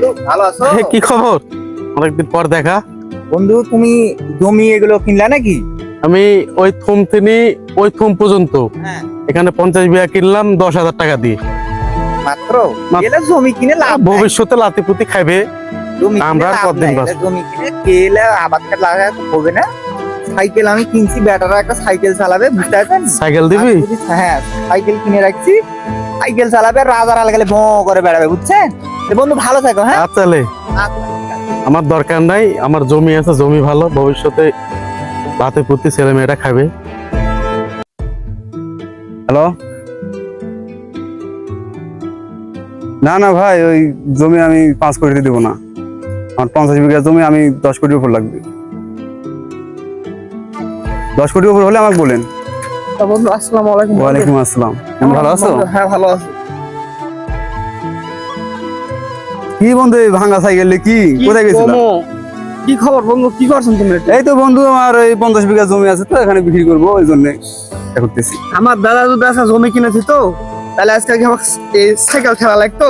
বন্ধু, ভালো আছো? কি খবর? অনেকদিন পর দেখা। বন্ধু, তুমি জমি এগুলো কিনলা নাকি? আমি ওই থুম থেকে ওই থুম পর্যন্ত হ্যাঁ, এখানে 50 বিঘা কিনলাম 10,000 টাকা দিয়ে। মাত্র মাত্র। এলে জমি কিনে লাভ নাই। ভবিষ্যতে লাতিপুতি খাইবে। জমি কিনে আমরা লাভ কতদিন নাই। বাঁচবো? এটা জমি কিনে কেলে আবাদ খেত লাগায় তো হবে না। সাইকেল আমি কিনছি, বেটারা একটা সাইকেল চালাবে, বুঝতে পারছেন? সাইকেল দিবি? হ্যাঁ, সাইকেল কিনে রাখছি। সাইকেল চালাবে, রাজার আলগালে ভঁ করে বেড়াবে, বুঝছেন? তো বন্ধু ভালো থাকো। হ্যাঁ, আচ্ছা লে, আচ্ছা, ঠিক আছে। আমার দরকার নাই, আমার জমি আছে, জমি ভালো, ভবিষ্যতে লাতিপুতি ছেলে মেয়েরা খাবে। হ্যালো, না না ভাই, ওই জমি আমি 5 কোটিতে দেবো না। আমার 50 বিঘা জমি, আমি 10 কোটির উপর লাগবে। 10 কোটির উপর হলে আমাকে বলেন। তা বন্ধু, আসসালামু আলাইকুম। ওয়ালাইকুম আসসালাম। তুমি ভালো আছো? হ্যাঁ, ভালো আছি। কি বন্ধু, এই ভাঙা সাইকেলে কি কোথায় গেছিলা? কি খবর বন্ধু, কি করছেন তুমি? এই তো বন্ধু, আমার এই 50 বিঘা জমি আছে তো, এখানে বিক্রি করবো, ওই জন্য করতেছি। আমার দাদা যদি আজকে জমি কিনেছি তো, তাহলে আজকে কি আমার এই সাইকেল খেলা লাগতো?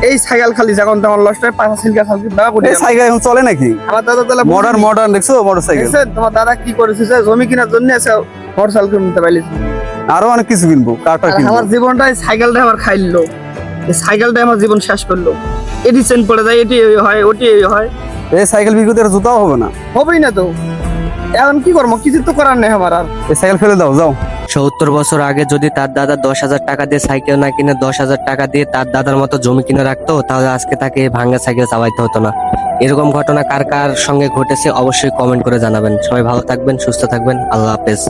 এই সাইকেল খালি যখন তখন লস্ট হয়, 5 সাল দাও করে এই সাইকেল এখন চলে নাকি? আমার দাদা তাহলে মডার্ন দেখছো? Motor cycle. দেখছেন তোমার দাদা কি করেছে? যে জমি কেনার জন্য আছে মোটরসাইকেল কিনতে পাইলি। আরো অনেক কিছু কিনবো, কারটা কিনবো। আমার জীবনটা এই সাইকেলটা আমার খাইলো, এই সাইকেলটা আমার জীবন শেষ করলো। এটি চেন পড়ে যায়, এটি এই হয়, ওটি এই হয়, এই সাইকেল বিক্রি করতে জুতাও হবে না। হবেই না তো। এখন কি করবো? কিছু তো করার নেই আমার আর। এই সাইকেল ফেলে দাও, যাও। 70 বছর আগে যদি তার দাদা 10,000 টাকা দিয়ে সাইকেল না কিনে 10,000 টাকা দিয়ে তার দাদার মতো জমি কিনে রাখতো, তাহলে আজকে তাকে এই ভাঙা সাইকেল চালাইতে হতো না। এরকম ঘটনা কার কার সঙ্গে ঘটেছে অবশ্যই কমেন্ট করে জানাবেন। সবাই ভালো থাকবেন, সুস্থ থাকবেন, আল্লাহ হাফেজ।